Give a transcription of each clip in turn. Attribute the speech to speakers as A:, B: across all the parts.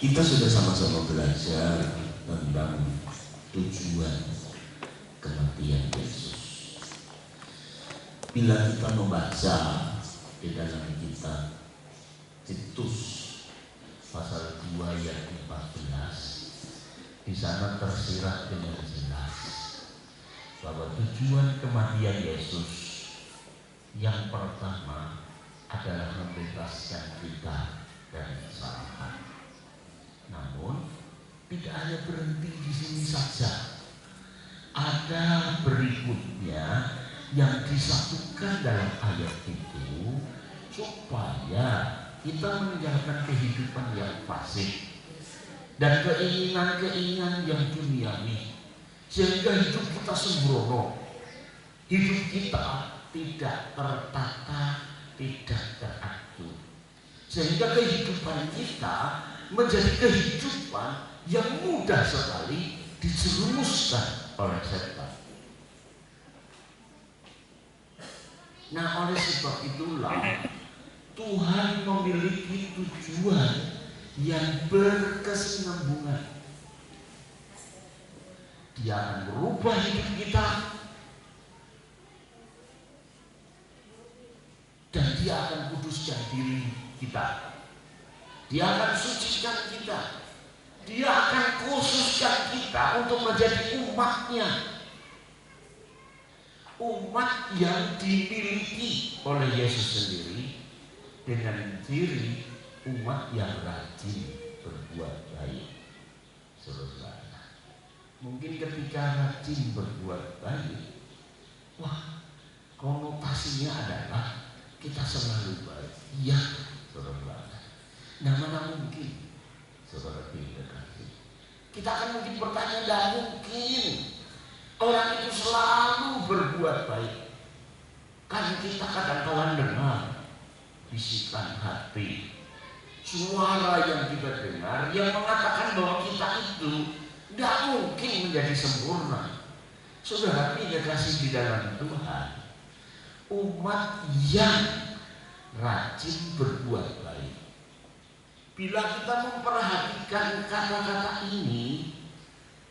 A: Kita sudah sama-sama belajar tentang tujuan kematian Yesus. Bila kita membaca di dalam kitab Titus pasal 2 ayat 14, di sana tersirat dengan jelas bahwa tujuan kematian Yesus yang pertama adalah membebaskan kita dari kesalahan. Namun tidak hanya berhenti di sini saja. Ada berikutnya yang disatukan dalam ayat itu supaya kita meninggalkan kehidupan yang fasik dan keinginan-keinginan yang duniawi, sehingga hidup kita sembrono, hidup kita tidak tertata, tidak teratur, sehingga kehidupan kita menjadi kehidupan yang mudah sekali dijerumuskan oleh setan. Nah, oleh sebab itulah Tuhan memiliki tujuan yang berkesinambungan. Dia akan merubah hidup kita dan Dia akan kuduskan diri kita. Dia akan sucikan kita. Dia akan khususkan kita untuk menjadi umatnya. Umat yang dimiliki oleh Yesus sendiri dengan ciri umat yang rajin berbuat baik. Saudara, mungkin ketika rajin berbuat baik, wah, konotasinya adalah kita selalu baik. Iya, saudara. Nah, mana mungkin, saudara tidak kasih? Kita akan mungkin bertanya, tidak mungkin orang itu selalu berbuat baik. Kan kita kadang-kadang dengar bisikan hati, suara yang kita dengar yang mengatakan bahwa kita itu tidak mungkin menjadi sempurna. Saudara tidak kasih di dalam Tuhan, umat yang rajin berbuat baik. Bila kita memperhatikan kata-kata ini,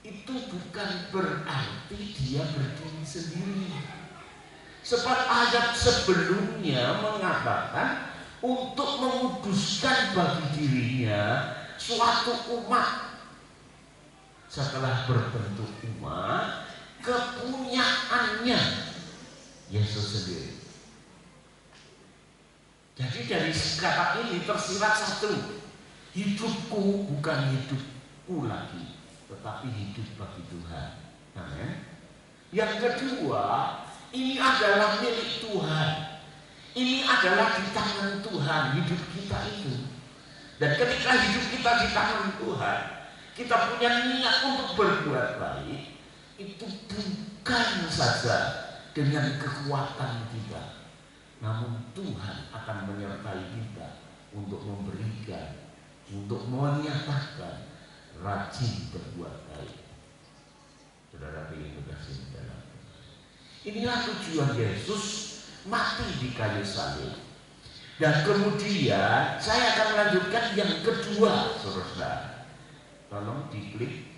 A: itu bukan berarti dia berdiri sendiri. Sebab ayat sebelumnya mengatakan untuk menguduskan bagi dirinya suatu umat. Setelah berbentuk umat, kepunyaannya Yesus sendiri. Jadi dari kata ini tersirat satu, hidupku bukan hidupku lagi, tetapi hidup bagi Tuhan. Amin. Yang kedua, ini adalah milik Tuhan. Ini adalah di tangan Tuhan hidup kita itu. Dan ketika hidup kita di tangan Tuhan, kita punya niat untuk berbuat baik, itu bukan saja dengan kekuatan kita, namun Tuhan akan menyertai kita untuk memberikan, untuk menyatakan rajin berbuat baik. Saudara yang berkasih dalam Tuhan, inilah tujuan Yesus mati di kayu salib. Dan kemudian saya akan melanjutkan yang kedua, saudara. Tolong diklik.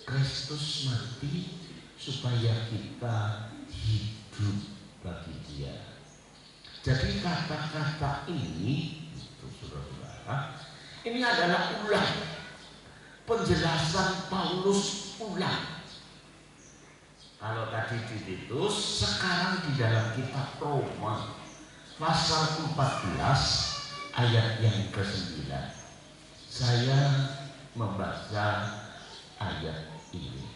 A: Kristus mati supaya kita hidup bagi Dia. Jadi kata-kata ini, itu saudara, ini adalah ulang, penjelasan Paulus ulang. Kalau tadi di Titus, sekarang di dalam kitab Roma pasal 14 ayat yang ke-9. Saya membaca ayat ini.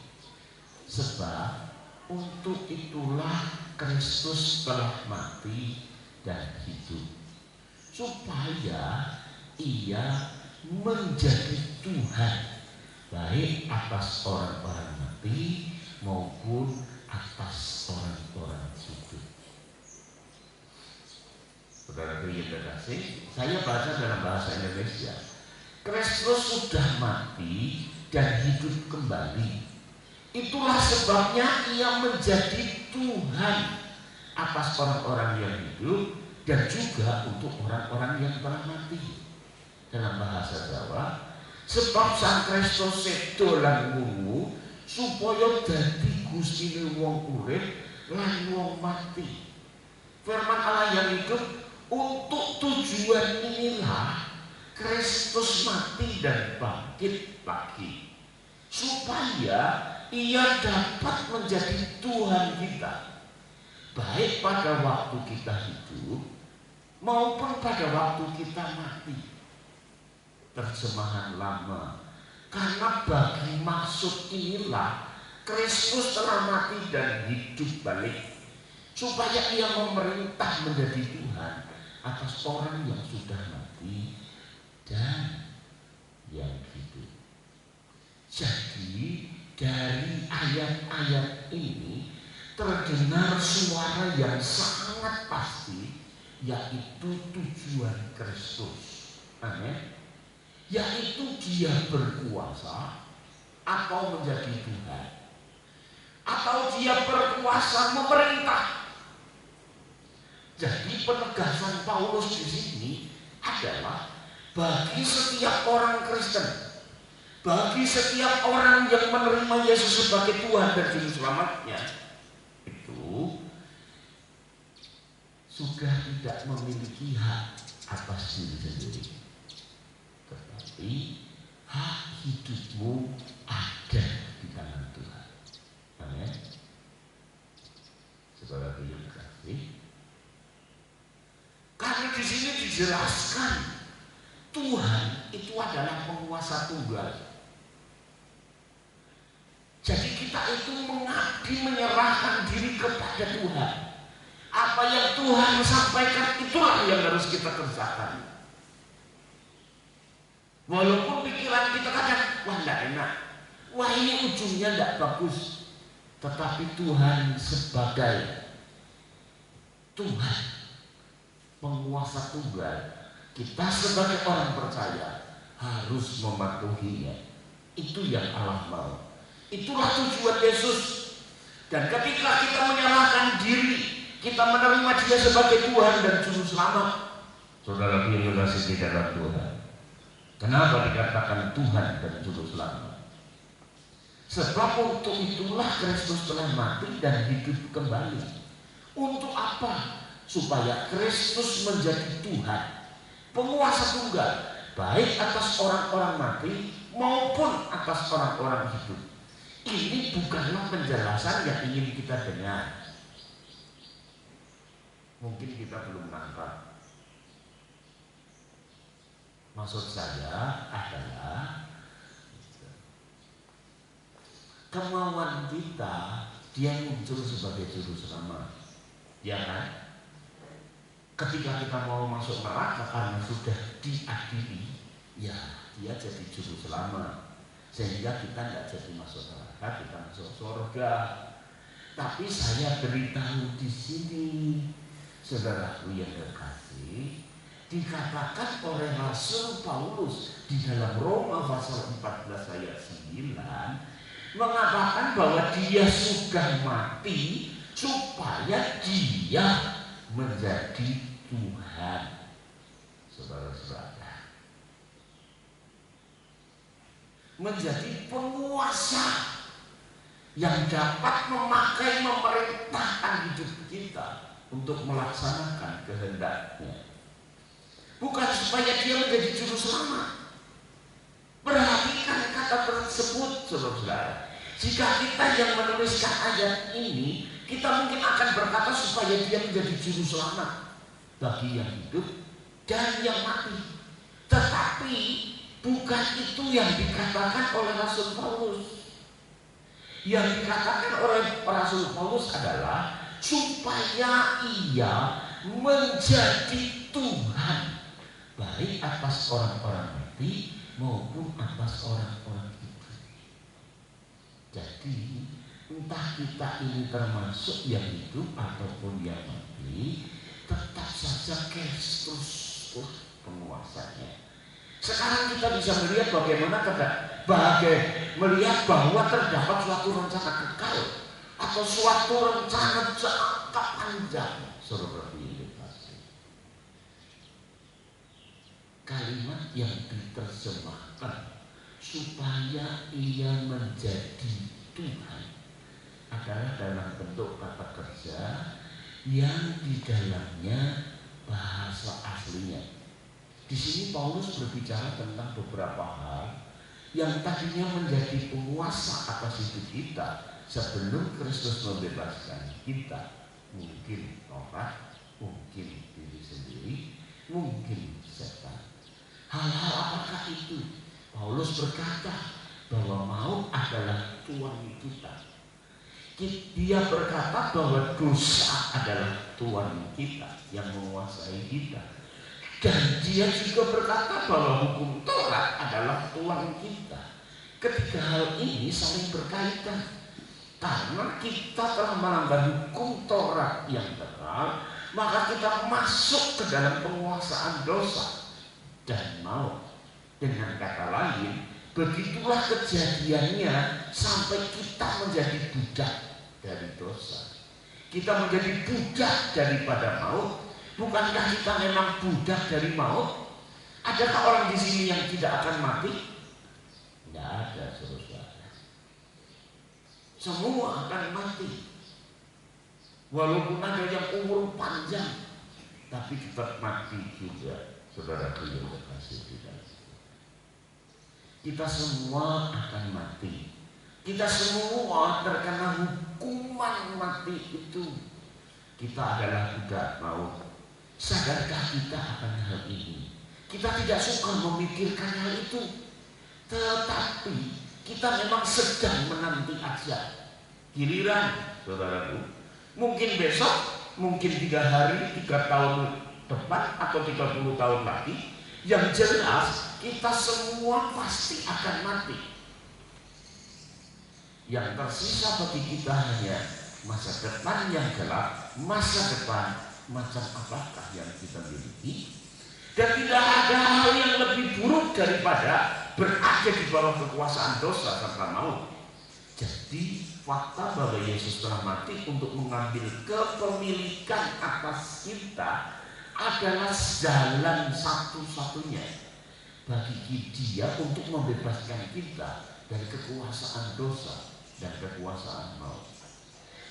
A: Sebab untuk itulah Kristus telah mati dan hidup, supaya Ia menjadi Tuhan baik atas orang-orang mati maupun atas orang-orang hidup. Saudara yang terkasih, saya baca dalam bahasa Indonesia. Kristus sudah mati dan hidup kembali. Itulah sebabnya Ia menjadi Tuhan atas orang-orang yang hidup dan juga untuk orang-orang yang telah mati. Dalam bahasa Jawa, sebab Sang Kristus sedo lan wungu supaya dadi gustine wong urip lan wong mati. Firman Allah yang hidup, untuk tujuan inilah Kristus mati dan bangkit lagi, supaya Ia dapat menjadi Tuhan kita, baik pada waktu kita hidup maupun pada waktu kita mati. Terjemahan lama, karena bagi maksud inilah Kristus telah mati dan hidup balik, supaya Ia memerintah menjadi Tuhan atas orang yang sudah mati dan yang hidup. Jadi dari ayat-ayat ini terdengar suara yang sangat pasti, yaitu tujuan Kristus. Amin. Yaitu Dia berkuasa atau menjadi Tuhan, atau Dia berkuasa memerintah. Jadi penegasan Paulus di sini adalah bagi setiap orang Kristen, bagi setiap orang yang menerima Yesus sebagai Tuhan dan Juru Selamatnya, itu sudah tidak memiliki hak atas diri sendiri, tetapi hak hidupmu ada di tangan Tuhan. Amin. Saudara yang kasih, karena di sini dijelaskan Tuhan itu adalah penguasa tunggal. Jadi kita itu mengabdi, menyerahkan diri kepada Tuhan. Apa yang Tuhan sampaikan itulah yang harus kita kerjakan. Walaupun pikiran kita kadang, wah enggak enak, wah ini ujungnya enggak bagus, tetapi Tuhan sebagai Tuhan penguasa tunggal, kita sebagai orang percaya harus mematuhinya. Itu yang Allah mau. Itulah tujuan Yesus. Dan ketika kita menyerahkan diri, kita menerima Dia sebagai Tuhan dan Juru Selamat, saudara yang kasih di dalam Tuhan, kenapa dikatakan Tuhan dan Juru Selamat? Sebab untuk itulah Kristus telah mati dan hidup kembali. Untuk apa? Supaya Kristus menjadi Tuhan, penguasa tunggal, baik atas orang-orang mati maupun atas orang-orang hidup. Ini bukanlah penjelasan yang ingin kita dengar. Mungkin kita belum nampak. Maksud saya adalah kemauan kita Dia muncul sebagai Juru Selamat, ya kan? Ketika kita mau masuk neraka karena sudah diadili, ya Dia jadi Juru Selamat, sehingga kita tidak jadi masuk neraka, kita masuk surga. Tapi saya beritahu di sini, saudaraku yang terkasih, dikatakan oleh Rasul Paulus di dalam Roma pasal 14 ayat 9, mengatakan bahwa Dia sudah mati supaya Dia menjadi Tuhan. Saudara-saudara, menjadi penguasa yang dapat memakai, memerintahkan hidup kita untuk melaksanakan kehendak-Nya. Bukan supaya Dia menjadi Juru Selamat. Perhatikan kata tersebut, saudara-saudara. Jika kita yang menuliskan ayat ini, kita mungkin akan berkata supaya Dia menjadi Juru Selamat bagi yang hidup dan yang mati. Tetapi bukan itu yang dikatakan oleh Rasul Paulus. Yang dikatakan oleh Rasul Paulus adalah supaya Ia menjadi Tuhan, baik atas orang-orang mati maupun atas orang-orang hidup. Jadi entah kita ini termasuk yang hidup ataupun yang mati, tetap saja Kristus penguasanya. Sekarang kita bisa melihat bagaimana melihat bahwa terdapat suatu rencana kekal atau suatu rencana jangka panjang, saudara yang dikasihi. kalimat yang diterjemahkan supaya ia menjadi Tuhan adalah dalam bentuk kata kerja yang di dalamnya bahasa aslinya. Di sini Paulus berbicara tentang beberapa hal yang tadinya menjadi penguasa atas hidup kita sebelum Kristus membebaskan kita. Mungkin Taurat, mungkin diri sendiri, mungkin setan. Hal-hal apakah itu? Paulus berkata bahwa maut adalah tuan kita. Dia berkata bahwa dosa adalah tuan kita yang menguasai kita. Dan dia juga berkata bahwa hukum Taurat adalah tuan kita. Ketiga hal ini saling berkaitan. Karena kita telah melanggar hukum Taurat yang kekal, maka kita masuk ke dalam penguasaan dosa dan maut. Dengan kata lain, begitulah kejadiannya sampai kita menjadi budak dari dosa. Kita menjadi budak daripada maut. Bukankah kita memang budak dari maut? Adakah orang di sini yang tidak akan mati? Tidak ada, saudara. Semua akan mati. Walaupun ada yang umur panjang, tapi tetap mati juga, saudara yang kasih tidak. Kita semua akan mati. Kita semua terkena hukuman mati itu. Kita adalah budak maut. Sadarkah kita akan hal ini? Kita tidak suka memikirkan hal itu, tetapi kita memang sedang menanti aja giliran, saudaraku. Mungkin besok, mungkin 3 hari, 3 tahun depan, atau 30 tahun lagi. Yang jelas kita semua pasti akan mati. Yang tersisa bagi kita hanya masa depan yang gelap, masa depan macam apakah yang kita miliki. Dan tidak ada hal yang lebih buruk daripada berada di bawah kekuasaan dosa serta maut. Jadi fakta bahwa Yesus telah mati untuk mengambil kepemilikan atas kita adalah jalan satu-satunya bagi Dia untuk membebaskan kita dari kekuasaan dosa dan kekuasaan maut.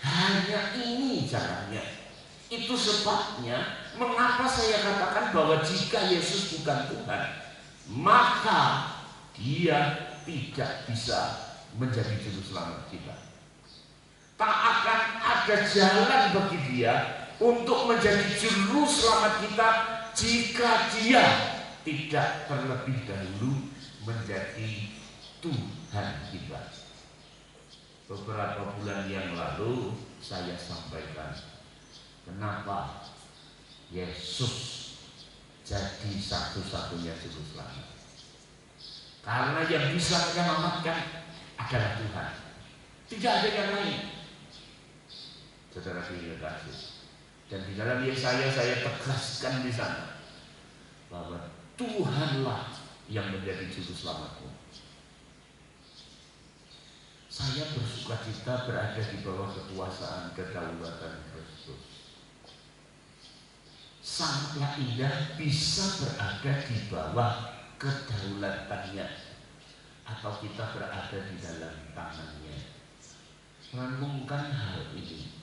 A: Hanya ini jalannya. Itu sebabnya mengapa saya katakan bahwa jika Yesus bukan Tuhan, maka Dia tidak bisa menjadi juru selamat kita. Tak akan ada jalan bagi Dia untuk menjadi juru selamat kita jika Dia tidak terlebih dahulu menjadi Tuhan kita. Beberapa bulan yang lalu saya sampaikan kenapa Yesus jadi satu-satunya juru selamat. Karena yang bisa menyelamatkan adalah Tuhan, tidak ada yang lain. Saudara kasih. Dan di dalam Yesaya saya tegaskan di sana bahwa Tuhanlah yang menjadi juru selamatmu. Saya bersukacita berada di bawah kekuasaan kedaulatan Kristus. Sangatlah indah bisa berada di bawah kedaulatannya, atau kita berada di dalam tangannya. Renungkan hal ini.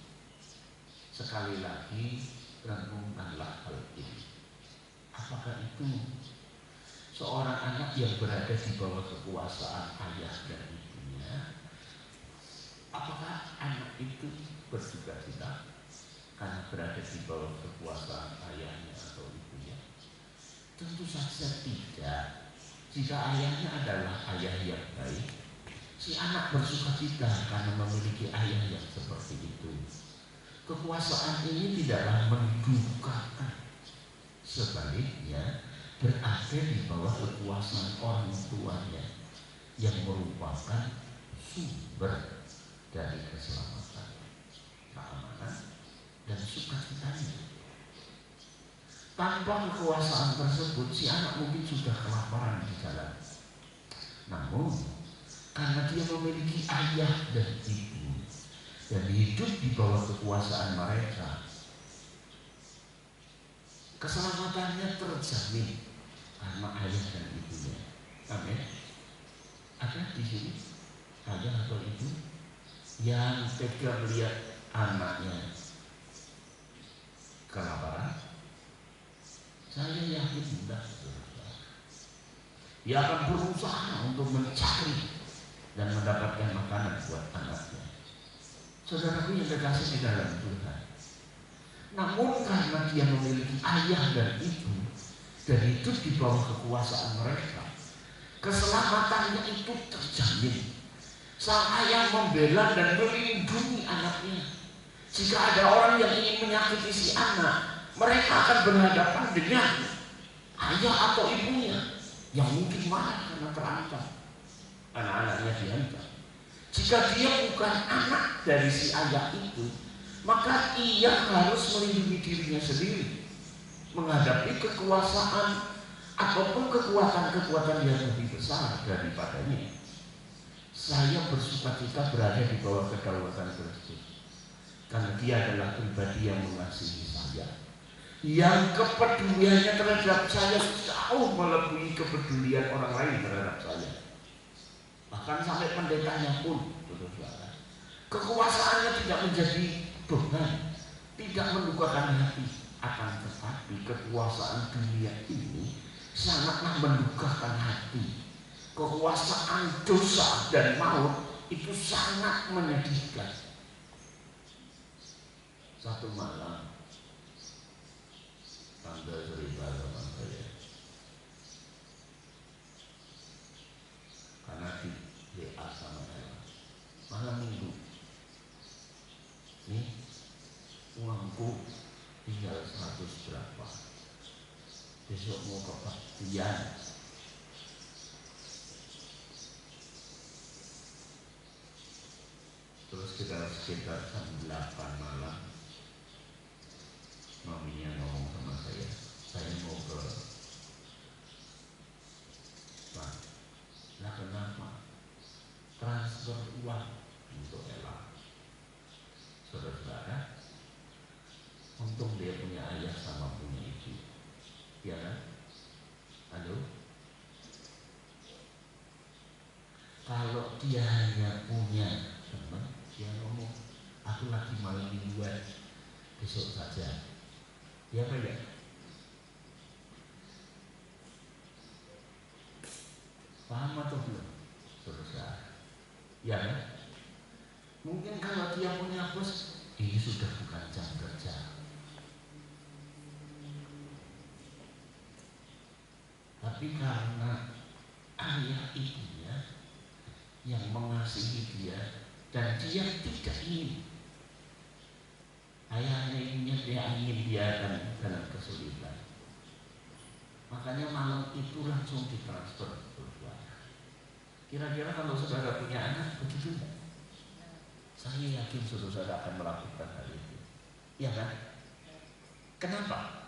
A: Sekali lagi, renungkanlah hal ini. Apakah itu seorang anak yang berada di bawah kekuasaan ayah dan ibunya? Apakah anak itu bersukacita karena berada di bawah kekuasaan ayahnya atau ibunya? Tentu saja tidak. Jika ayahnya adalah ayah yang baik, si anak bersukacita karena memiliki ayah yang seperti itu. Kekuasaan ini tidaklah mendukakan, sebaliknya berada di bawah kekuasaan orang tuanya yang merupakan sumber dari keselamatan, keamanan, dan sukacitanya. Tanpa kekuasaan tersebut, si anak mungkin sudah kelaparan di jalan. Namun, karena dia memiliki ayah dan ibu dan hidup di bawah kekuasaan mereka, keselamatannya terjamin. karena ayah dan ibunya. Amin. Ada di sini ayah atau ibu yang tega melihat anaknya kelaparan? Saya yakin tidak. Dia akan berusaha untuk mencari dan mendapatkan makanan buat anaknya. Saudaraku yang terkasih di dalam Tuhan, namun karena dia memiliki ayah dan ibu dan hidup di bawah kekuasaan mereka, keselamatannya itu terjamin. Sang ayah membela dan melindungi anaknya. Jika ada orang yang ingin menyakiti si anak, mereka akan berhadapan dengan ayah atau ibunya yang mungkin marah karena terancam. Anak-anaknya diancam. Jika dia bukan anak dari si ayah itu, maka ia harus melindungi dirinya sendiri menghadapi kekuasaan ataupun kekuatan-kekuatan yang lebih besar daripadanya. Saya bersukacita berada di bawah kedaulatan Kristus, karena dia adalah pribadi yang mengasihi saya, yang kepeduliannya terhadap saya jauh melebihi kepedulian orang lain terhadap saya. Bahkan sampai pendetanya pun, saudara, kekuasaannya tidak menjadi beban, tidak mendukakan hati. Akan tetapi kekuasaan dunia ini sangatlah mendukakan hati. Kekuasaan dosa dan maut itu sangat menyedihkan. Satu malam Tante cerita sama saya, karena di WA sama saya, malam minggu nih uangku tinggal 100 berapa, besok mau kebaktian. Terus kita sekitar jam 8 malam, maminya ngomong sama saya mau ke bank. Nah kenapa? Transfer uang untuk Ella. Saudara-saudara, untung dia punya ayah sama punya ibu, ya kan? Halo? Kalau dia hanya punya teman, dia ngomong, aku lagi malam mingguan, besok saja. Dia apa ya? Paham atau belum? Saudara, ya kan? Mungkin kalau dia punya bos, ini sudah bukan jam kerja. Tapi karena ayah ibunya yang mengasihi dia dan dia tidak ingin ayahnya ibunya dia ingin biarkan dalam kesulitan, makanya malam itu langsung ditransfer. Kira-kira kalau saudara punya anak begitu enggak? Saya yakin saudara akan melakukan hal itu, ya kan? Kenapa?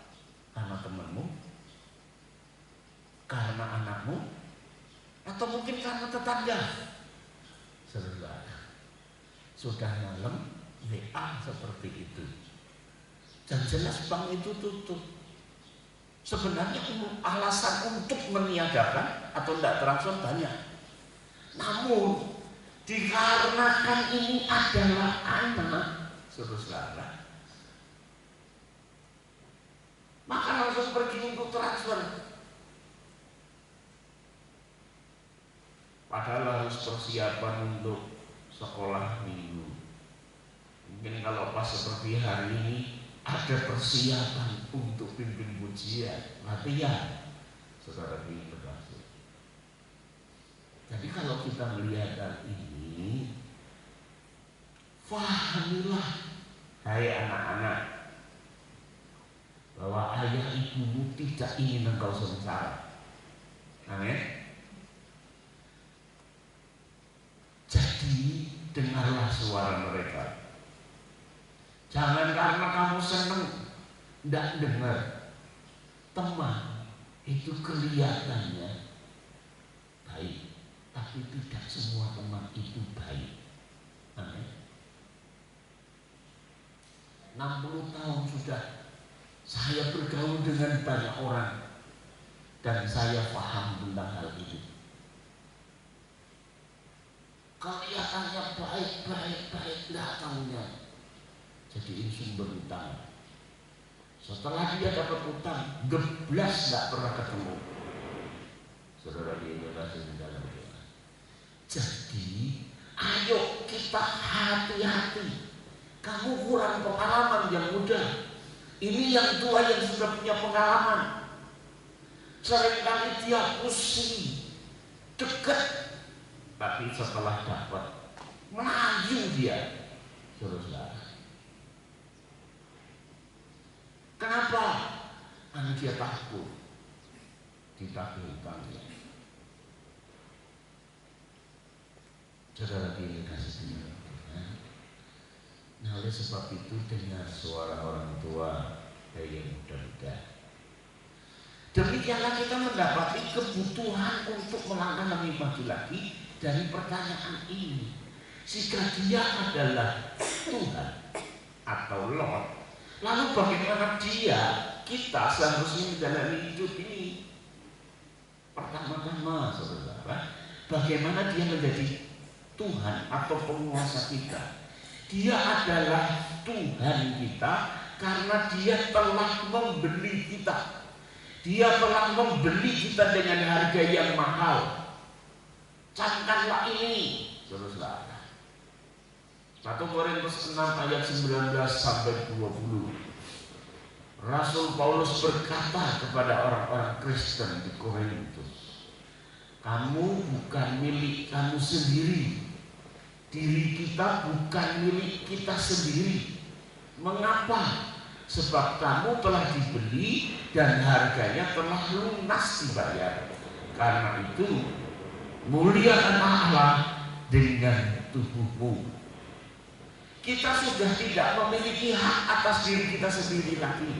A: Karena temanmu, karena anakmu, atau mungkin karena tetangga. Saudara, sudah malam WA seperti itu, dan jelas bank itu tutup. Sebenarnya alasan untuk meniadakan atau tidak transfer banyak, namun dikarenakan ini adalah anak saudara, maka langsung pergi untuk transfer. Padahal harus persiapan untuk sekolah minggu. Mungkin kalau pas seperti hari ini ada persiapan untuk pimpin pujian, latihan, saudara ini berhasil. Jadi kalau kita melihat hal ini, fahamilah hai anak-anak, bahwa ayah ibumu tidak ingin engkau sengsara. Amin. Jadi dengarlah suara mereka. Jangan karena kamu senang tidak dengar. Teman itu kelihatannya baik, tapi tidak semua teman itu baik. Amin. 60 tahun sudah saya bergaul dengan banyak orang, dan saya paham tentang hal itu. Kelihatannya baik, nggak tahunya jadi ini sumber utang. Setelah dia dapat utang, geblas nggak pernah ketemu. Saudara di Indonesia di dalam doa. Jadi, ayo kita hati-hati. Kamu kurang pengalaman yang muda. Ini yang tua yang sudah punya pengalaman. Seringkali dia pusing, dekat, tapi setelah dapat melaju dia. Saudara. Kenapa? Karena dia takut ditagih hutangnya. Saudara dikasih Tuhan. Nah, oleh sebab itu dengar suara orang tua yang muda-muda. Demikianlah kita mendapati kebutuhan untuk melangkah lebih maju lagi dari pertanyaan ini. Jika dia adalah Tuhan atau Lord, lalu bagaimana kita seharusnya menjalani hidup ini? Pertama-tama, saudara, bagaimana dia menjadi Tuhan atau penguasa kita? Dia adalah Tuhan kita karena dia telah membeli kita. Dia telah membeli kita dengan harga yang mahal. Camkanlah ini, saudara. 1 Korintus 6 ayat 19 sampai 20. Rasul Paulus berkata kepada orang-orang Kristen di Korintus, kamu bukan milik kamu sendiri. Diri kita bukan milik kita sendiri. Mengapa? Sebab kamu telah dibeli dan harganya telah lunas dibayar. Karena itu muliakan Allah dengan tubuhmu. Kita sudah tidak memiliki hak atas diri kita sendiri lagi.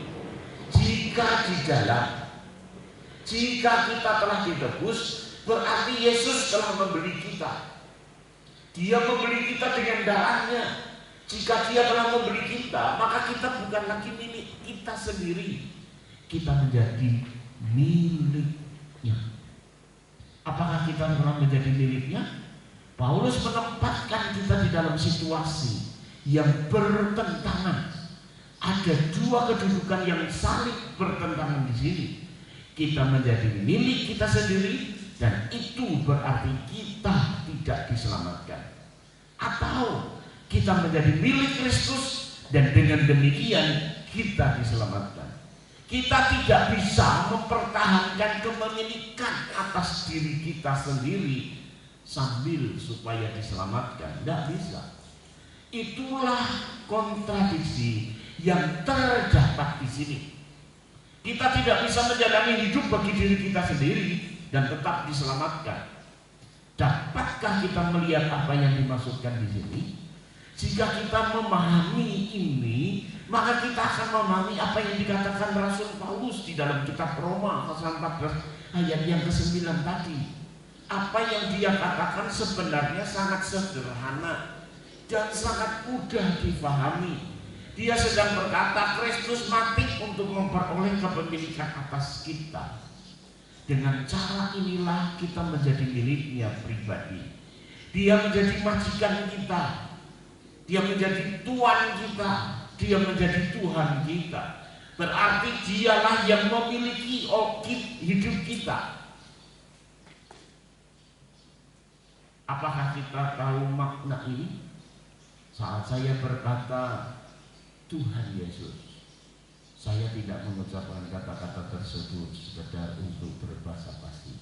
A: Jika kita telah ditebus, berarti Yesus telah membeli kita. Dia membeli kita dengan darahnya. Jika dia telah membeli kita, maka kita bukan lagi milik kita sendiri. Kita menjadi miliknya. Apakah kita telah menjadi miliknya? Paulus menempatkan kita di dalam situasi yang bertentangan. Ada dua kedudukan yang saling bertentangan di sini. Kita menjadi milik kita sendiri, dan itu berarti kita tidak diselamatkan. Atau kita menjadi milik Kristus dan dengan demikian kita diselamatkan. Kita tidak bisa mempertahankan kepemilikan atas diri kita sendiri sambil supaya diselamatkan. Tidak bisa. Itulah kontradiksi yang terdapat di sini. Kita tidak bisa menjalani hidup bagi diri kita sendiri dan tetap diselamatkan. Dapatkah kita melihat apa yang dimaksudkan di sini? Jika kita memahami ini, maka kita akan memahami apa yang dikatakan Rasul Paulus di dalam kitab Roma pasal 14 ayat yang ke-9 tadi. Apa yang dia katakan sebenarnya sangat sederhana dan sangat mudah difahami. Dia sedang berkata Kristus mati untuk memperoleh kepemilikan atas kita. Dengan cara inilah kita menjadi miliknya pribadi. Dia menjadi majikan kita. Dia menjadi tuan kita. Dia menjadi Tuhan kita. Berarti dialah yang memiliki hidup kita. Apakah kita tahu makna ini? Saat saya berkata Tuhan Yesus, saya tidak mengucapkan kata-kata tersebut sekedar untuk berbahasa basi.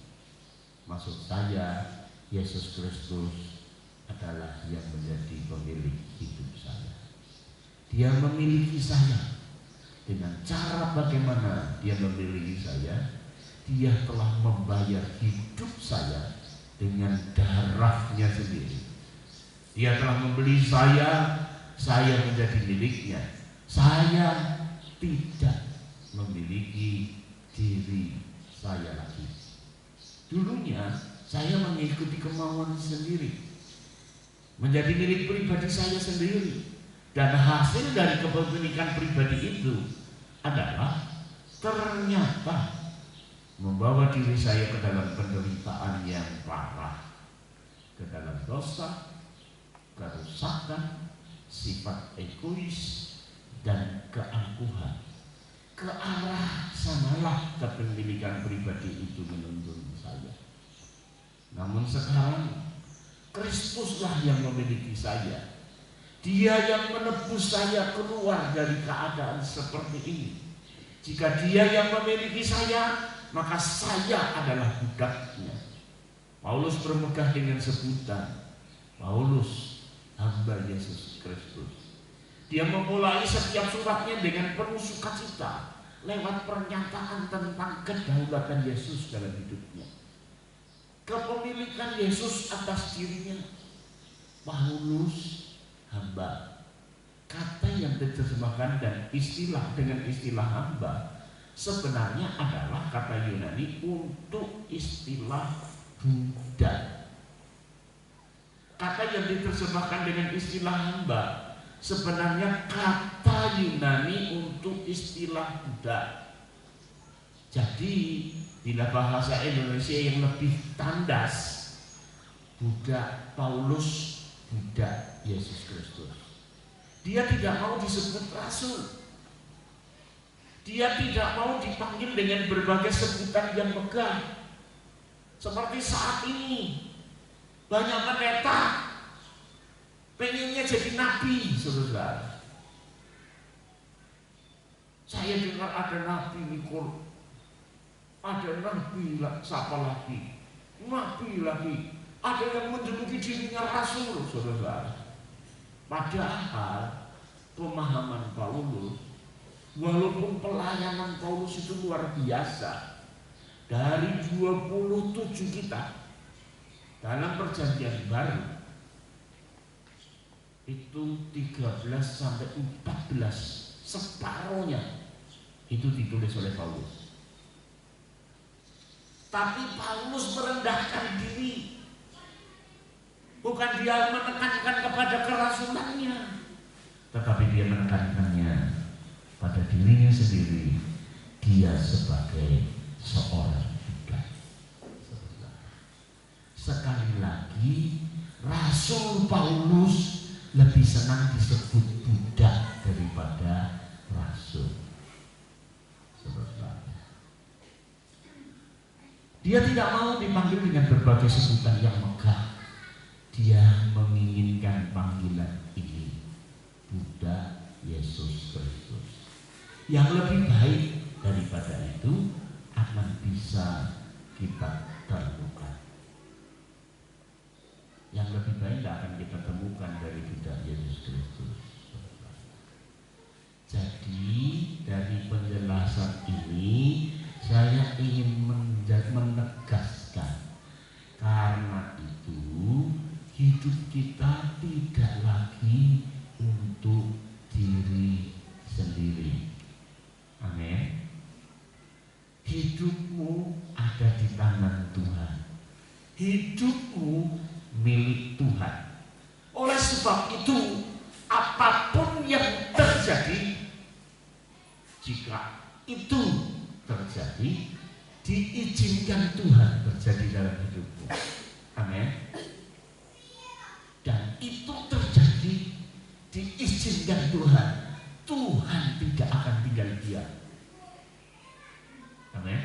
A: Maksud saya, Yesus Kristus adalah yang menjadi pemilik hidup saya. Dia memiliki saya. Dengan cara bagaimana dia memiliki saya? Dia telah membayar hidup saya dengan darahnya sendiri. Dia telah membeli saya menjadi miliknya. Saya tidak memiliki diri saya lagi. Dulunya saya mengikuti kemauan sendiri, menjadi milik pribadi saya sendiri, dan hasil dari kepemilikan pribadi itu adalah ternyata membawa diri saya ke dalam penderitaan yang parah, ke dalam dosa, kerusakan, sifat egois, dan keangkuhan. Ke arah sanalah kepemilikan pribadi itu menuntun saya. Namun sekarang Kristuslah yang memiliki saya. Dia yang menebus saya keluar dari keadaan seperti ini. Jika Dia yang memiliki saya, maka saya adalah budaknya. Paulus bermegah dengan sebutan Paulus, hamba Yesus Kristus. Dia memulai setiap suratnya dengan penuh sukacita lewat pernyataan tentang kedaulatan Yesus dalam hidupnya, kepemilikan Yesus atas dirinya. Paulus, hamba, kata yang diterjemahkan dan istilah dengan istilah hamba sebenarnya adalah kata Yunani untuk istilah budak. Kata yang diterjemahkan dengan istilah hamba sebenarnya kata Yunani untuk istilah budak. Jadi bila bahasa Indonesia yang lebih tandas, budak Paulus, budak Yesus Kristus. Dia tidak mau disebut rasul. Dia tidak mau dipanggil dengan berbagai sebutan yang megah. Seperti saat ini banyak pendeta pengennya jadi nabi, saudara. Saya dengar ada nabi Nikol, ada nabi siapa lagi, nabi lagi, ada yang menjuluki dirinya rasul, saudara. Padahal pemahaman Paulus, walaupun pelayanan Paulus itu luar biasa, dari 27 kitab dalam perjanjian baru itu 13 sampai 14, separuhnya itu ditulis oleh Paulus. Tapi Paulus merendahkan diri. Bukan dia menekankan kepada kerasulannya, tetapi dia menekankannya pada dirinya sendiri. Dia sebagai seorang budak. Sekali lagi, Rasul Paulus lebih senang disebut budak daripada rasul. Dia tidak mau dipanggil dengan berbagai sebutan yang megah. Dia menginginkan panggilan ini, budak Yesus Kristus. Yang lebih baik daripada itu akan bisa kita temukan. Yang lebih baik tidak akan kita temukan dari budak Yesus Kristus. Jadi dari penjelasan ini saya ingin menegaskan, karena itu hidup kita tidak lagi untuk diri sendiri. Amin. Hidupmu ada di tangan Tuhan. Hidupmu milik Tuhan. Oleh sebab itu, apapun yang terjadi, jika itu terjadi, diizinkan Tuhan terjadi dalam hidupmu. Amin. Dan itu terjadi, diizinkan Tuhan. Tuhan tidak akan tinggal diam. Amin.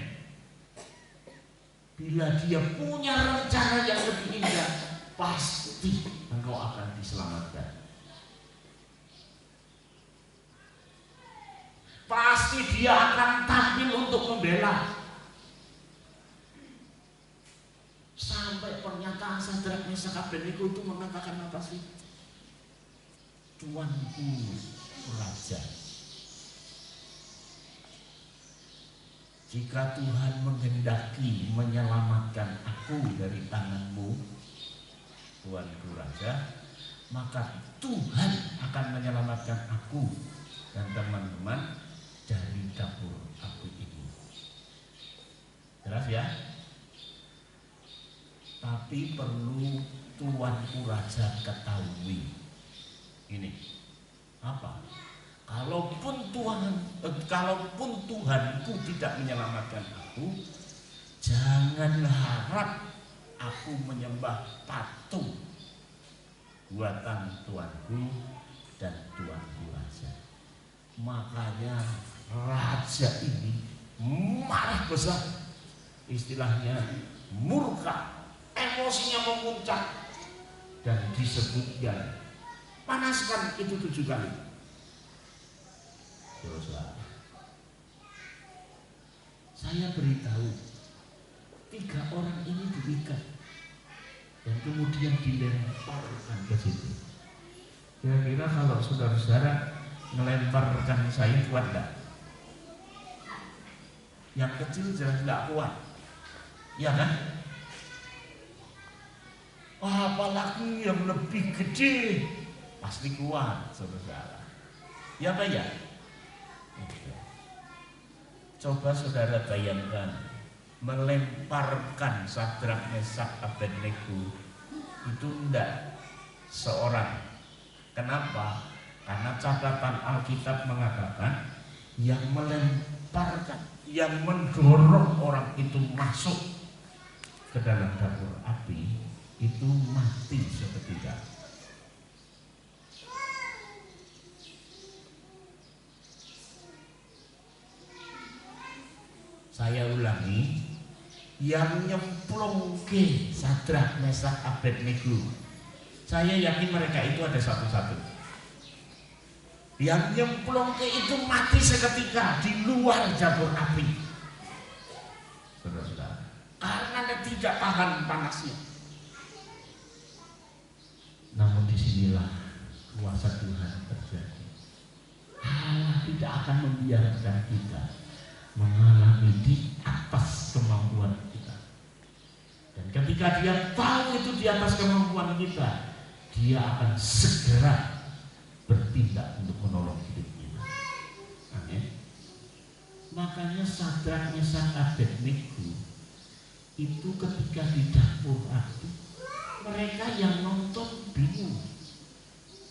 A: Bila Dia punya rencana yang lebih indah, pasti engkau akan diselamatkan. Pasti Dia akan tampil untuk membela. Sampai pernyataan Sadrak Mesak Abednego itu mengatakan apa sih? Tuanku Raja. Jika Tuhan menghendaki menyelamatkan aku dari tanganmu, Tuanku Raja, maka Tuhan akan menyelamatkan aku dan teman-teman dari dapur api ini. Jelas ya? Tapi perlu Tuanku Raja ketahui ini apa? Kalaupun Tuhanku tidak menyelamatkan aku, Jangan harap aku menyembah patung buatan tuanku dan tuanku raja. Makanya raja ini marah besar, istilahnya murka, emosinya memuncak, dan disebutkan panaskan itu 7 kali. Dosa. Saya beritahu 3 orang ini diikat dan kemudian dilemparkan ke situ. Kira-kira kalau saudara-saudara melemparkan saya kuat enggak? Yang kecil jelas enggak kuat, ya kan? Apalagi yang lebih gede pasti kuat, saudara. Ya Pak ya? Coba saudara bayangkan melemparkan Sadrak, Mesak, Abednego itu enggak seorang. Kenapa? Karena catatan Alkitab mengatakan yang melemparkan, yang mendorong orang itu masuk ke dalam dapur api itu mati seketika. Saya ulangi, yang nyemplung ke Sadrak, Mesak, Abednego, saya yakin mereka itu ada satu-satu. Yang nyemplung ke itu mati seketika di luar dapur api, saudara-saudara, karena tidak tahan panasnya. Namun disinilah kuasa Tuhan terjadi. Allah tidak akan membiarkan kita mengalami di atas kemampuan kita. Dan ketika dia tahu itu di atas kemampuan kita, dia akan segera bertindak untuk menolong hidup kita. Amin. Makanya Sadrak, Mesak, Abednego itu ketika di dapur api, mereka yang nonton bingung.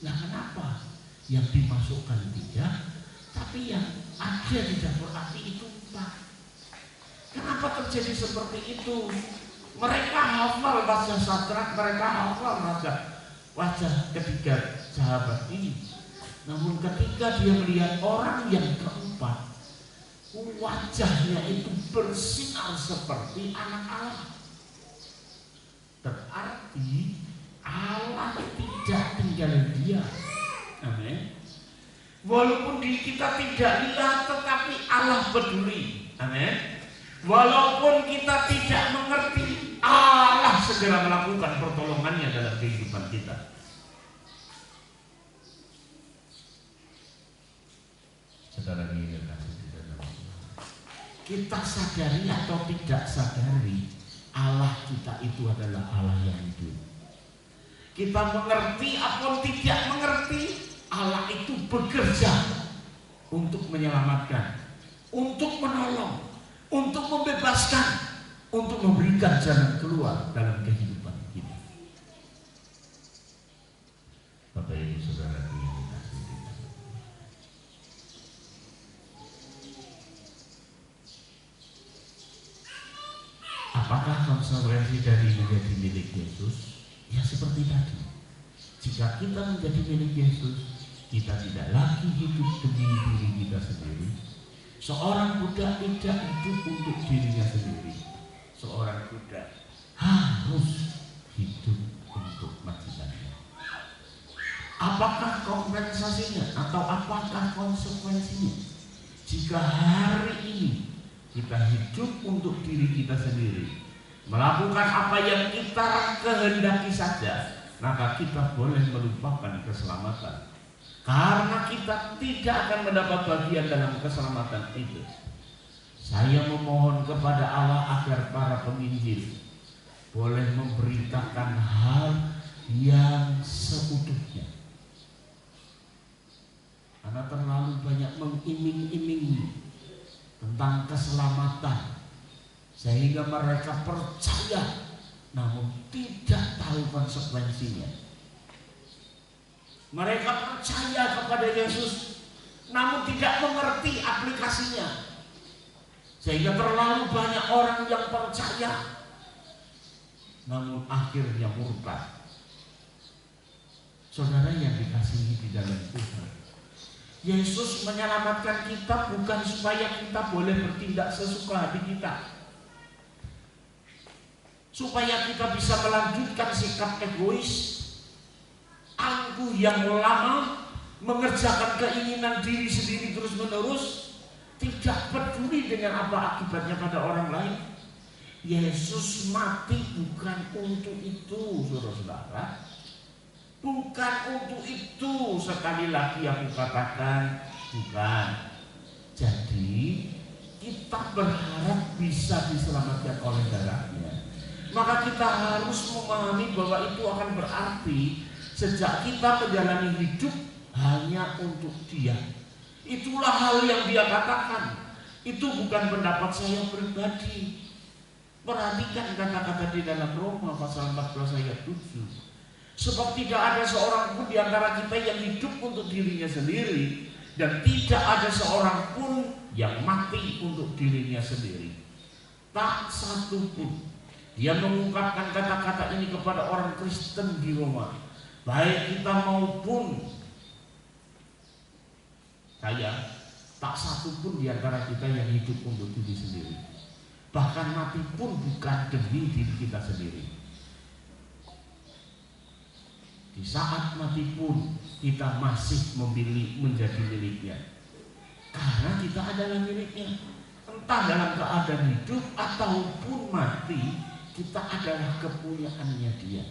A: Nah kenapa? Yang dimasukkan 3, tapi yang ada di dapur api itu 4. Kenapa terjadi seperti itu? Mereka hafal wajah Sadrak, mereka hafal wajah ketiga sahabat ini. Namun ketika dia melihat orang yang keempat, wajahnya itu bersinar seperti anak Allah. Berarti Allah tidak tinggal diam. Amin. Walaupun kita tidak lihat, tetapi Allah peduli. Amin. Walaupun kita tidak mengerti, Allah segera melakukan pertolongannya dalam kehidupan kita. Saudara yang kasih di dalam Tuhan, kita sadari atau tidak sadari, Allah kita itu adalah Allah yang hidup. Kita mengerti atau tidak mengerti, Allah itu bekerja untuk menyelamatkan, untuk menolong, untuk membebaskan, untuk memberikan jalan keluar dalam kehidupan kita. Bapak Ibu Saudara yang dikasihi di dalam Tuhan, apakah konsekuensi dari menjadi milik Yesus? Ya seperti tadi, jika kita menjadi milik Yesus, kita tidak lagi hidup demi diri kita sendiri. Seorang budak tidak hidup untuk dirinya sendiri. Seorang budak harus hidup untuk majikannya. Apakah kompensasinya atau apakah konsekuensinya? Jika hari ini kita hidup untuk diri kita sendiri, melakukan apa yang kita kehendaki saja, maka kita boleh melupakan keselamatan. Karena kita tidak akan mendapat bagian dalam keselamatan itu. Saya memohon kepada Allah agar para penginjil boleh memberitakan hal yang seutuhnya. Karena terlalu banyak mengiming-imingi tentang keselamatan, sehingga mereka percaya namun tidak tahu konsekuensinya. Mereka percaya kepada Yesus namun tidak mengerti aplikasinya. Sehingga terlalu banyak orang yang percaya namun akhirnya murtad. Saudara yang dikasihi di dalam Tuhan, Yesus menyelamatkan kita bukan supaya kita boleh bertindak sesuka hati kita, supaya kita bisa melanjutkan sikap egois, angkuh yang lama, mengerjakan keinginan diri sendiri terus menerus, tidak peduli dengan apa akibatnya pada orang lain. Yesus mati bukan untuk itu, saudara-saudara. Bukan untuk itu, sekali lagi aku katakan, bukan. Jadi kita berharap bisa diselamatkan oleh darahnya. Maka kita harus memahami bahwa itu akan berarti sejak kita menjalani hidup hanya untuk Dia. Itulah hal yang Dia katakan. Itu bukan pendapat saya pribadi. Perhatikan kata-kata di dalam Roma pasal 14 ayat 7. Sebab tidak ada seorang pun di antara kita yang hidup untuk dirinya sendiri, dan tidak ada seorang pun yang mati untuk dirinya sendiri. Tak satu pun. Dia mengungkapkan kata-kata ini kepada orang Kristen di Roma. Baik kita maupun saya, tak satu pun di antara kita yang hidup untuk diri sendiri. Bahkan mati pun bukan demi diri kita sendiri. Di saat mati pun kita masih memilih menjadi miliknya, karena kita adalah miliknya. Entah dalam keadaan hidup ataupun mati, kita adalah kepunyaannya Dia.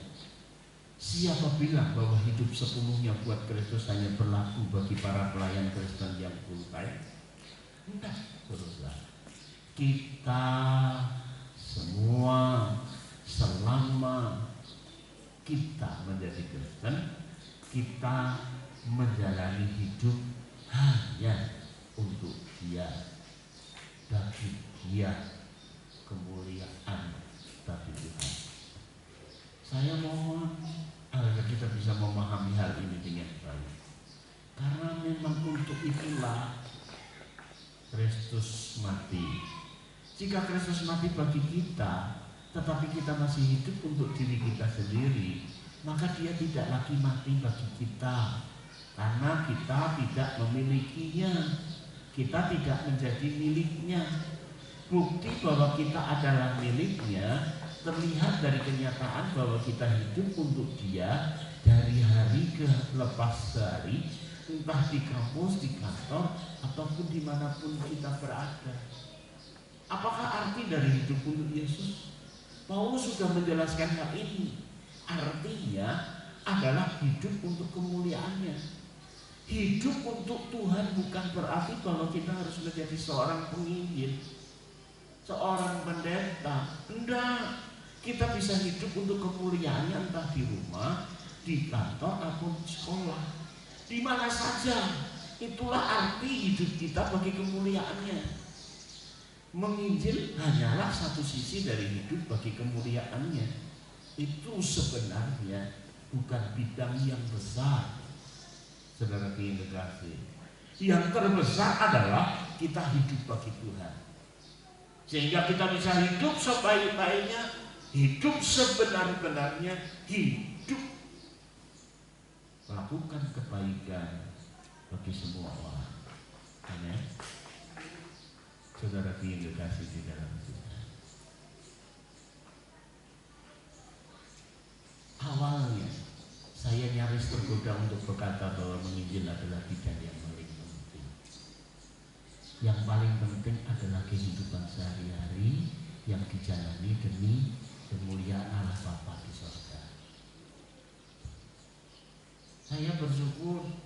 A: Siapa bilang bahwa hidup sepenuhnya buat Kristus hanya berlaku bagi para pelayan Kristen yang full time? Enggak, saudara. Kita semua selama kita menjadi Kristen, kita menjalani hidup hanya untuk Dia, bagi Dia, kemuliaan bagi Tuhan. Saya mohon agar kita bisa memahami hal ini dengan baik, karena memang untuk itulah Kristus mati. Jika Kristus mati bagi kita, tetapi kita masih hidup untuk diri kita sendiri, maka Dia tidak lagi mati bagi kita, karena kita tidak memilikinya, kita tidak menjadi miliknya. Bukti bahwa kita adalah miliknya terlihat dari kenyataan bahwa kita hidup untuk Dia dari hari ke lepas hari, entah di kampus, di kantor, ataupun dimanapun kita berada. Apakah arti dari hidup untuk Yesus? Paulus sudah menjelaskan hal ini. Artinya adalah hidup untuk kemuliaannya. Hidup untuk Tuhan bukan berarti bahwa kita harus menjadi seorang penginjil, seorang pendeta. Enggak. Kita bisa hidup untuk kemuliaannya, entah di rumah, di kantor, ataupun di sekolah, di mana saja. Itulah arti hidup kita bagi kemuliaannya. Menginjil hanyalah satu sisi dari hidup bagi kemuliaannya. Itu sebenarnya bukan bidang yang besar, saudara kekasih. Yang terbesar adalah kita hidup bagi Tuhan, sehingga kita bisa hidup sebaik-baiknya, hidup sebenar-benarnya, hidup melakukan kebaikan bagi semua orang. Amin. Saudara yang dikasih di dalam Tuhan, awalnya saya nyaris tergoda untuk berkata bahwa menginjil adalah bidang yang paling penting. Yang paling penting adalah kehidupan sehari-hari yang dijalani demi kemuliaan Allah Bapa di surga. Saya bersyukur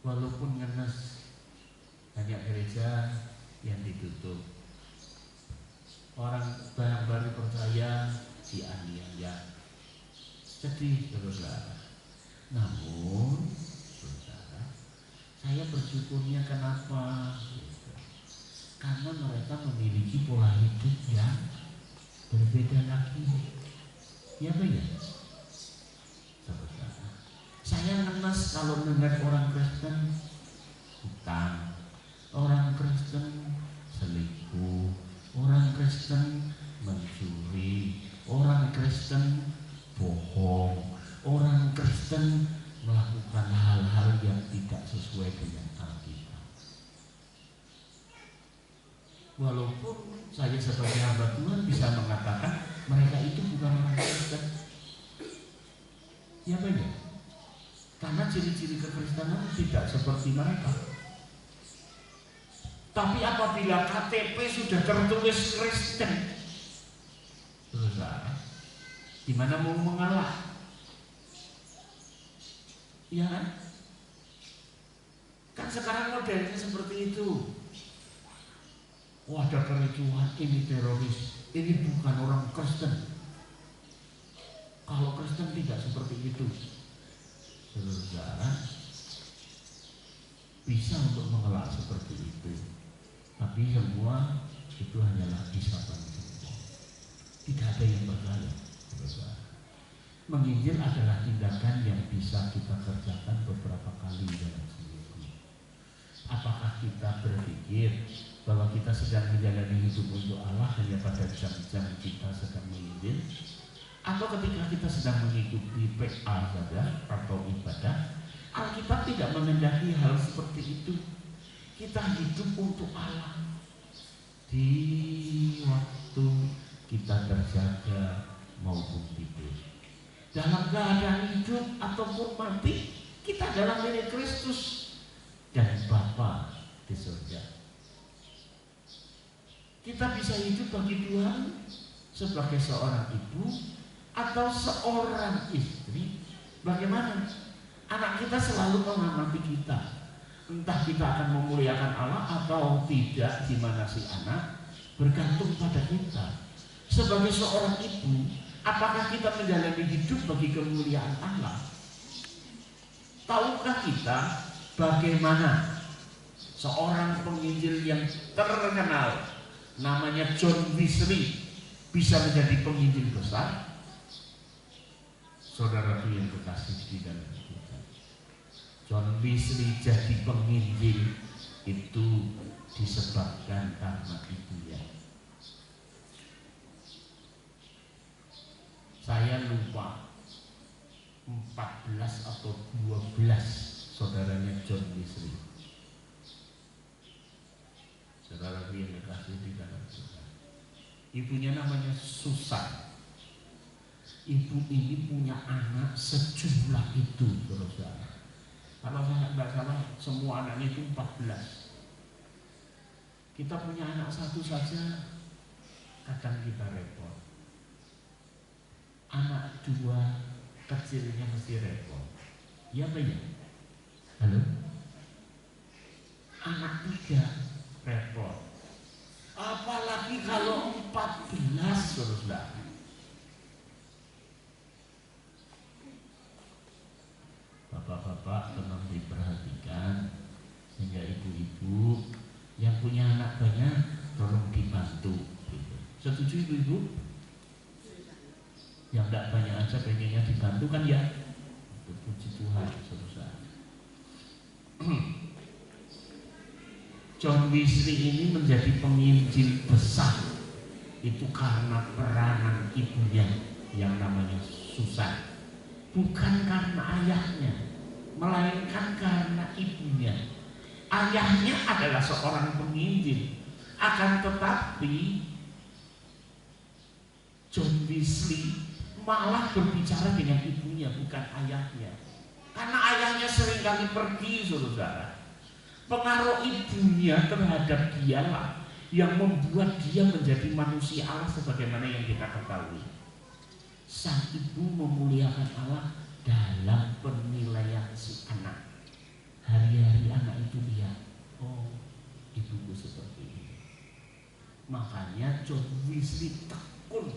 A: walaupun ngenes banyak gereja yang ditutup, orang baru percaya dianiaya, sedih saudara. Namun saudara, saya bersyukurnya kenapa? Karena mereka memiliki pola hidup yang berbeda lagi. Ya benar, saudara. Saya ngenes kalau mendengar orang Kristen hutang, Orang Kristen selingkuh, orang Kristen mencuri, orang Kristen bohong, orang Kristen melakukan hal-hal yang tidak sesuai dengan Alkitab. Walaupun saya sebagai hamba Tuhan bisa mengatakan mereka itu bukan orang Kristen, ya banyak, karena ciri-ciri kekristenan tidak seperti mereka. Tapi apabila KTP sudah tertulis Kristen, terus gimana mau mengalah? Ya kan sekarang modelnya seperti itu. Oh, ada kericuhan, ini teroris, ini bukan orang Kristen. Kalau Kristen tidak seperti itu. Saudara bisa untuk mengelak seperti itu, tapi semua itu hanyalah isapan semua. Tidak ada yang bergaya. Menginjil adalah tindakan yang bisa kita kerjakan beberapa kali dalam seminggu. Apakah kita berpikir bahwa kita sedang menjalani hidup untuk Allah hanya pada jam-jam kita sedang menginjil, atau ketika kita sedang mengikuti PA saja atau ibadah? Alkitab tidak mengendaki hal seperti itu. Kita hidup untuk Allah di waktu kita terjaga maupun tidur. Dalam keadaan hidup ataupun mati, kita adalah milik Kristus dan Bapa di surga. Kita bisa hidup bagi Tuhan sebagai seorang ibu atau seorang istri. Bagaimana? Anak kita selalu mengamati kita. Entah kita akan memuliakan Allah atau tidak, di mana si anak bergantung pada kita. Sebagai seorang ibu, apakah kita menjalani hidup bagi kemuliaan Allah? Tahukah kita bagaimana seorang penginjil yang terkenal namanya John Wesley bisa menjadi penginjil besar? Saudaraku yang kekasih di dalam kita, John Wesley jadi penginjil itu disebabkan karena ibunya. Saya lupa 14 atau 12 saudaranya John Wesley. Saudara yang dikasih di dalam Tuhan. Ibunya namanya Susan. Ibu ini punya anak sejumlah itu, saudara. Kalau saya tidak salah, semua anaknya itu 14. Kita punya anak satu saja, kadang kita repot. Anak dua kecilnya mesti repot. Ya Pak ya? Halo? Anak tiga repot. Apalagi kalau 14, saudara. Bapak-bapak tolong diperhatikan, sehingga ibu-ibu yang punya anak banyak tolong dibantu. Setuju ibu-ibu? Yang tidak banyak aja pengennya dibantu kan ya? Puji Tuhan, saudara. John Wesley ini menjadi penginjil besar itu karena peranan ibunya yang namanya Susan. Bukan karena ayahnya, melainkan karena ibunya. Ayahnya adalah seorang penginjil, akan tetapi John Wesley malah berbicara dengan ibunya, bukan ayahnya. Karena ayahnya seringkali pergi, saudara. Pengaruh ibunya terhadap dialah yang membuat dia menjadi manusia Allah sebagaimana yang kita ketahui. Sang ibu memuliakan Allah dalam penilaian si anak. Hari-hari anak itu lihat, oh ibuku seperti ini. Makanya John Wesley tekun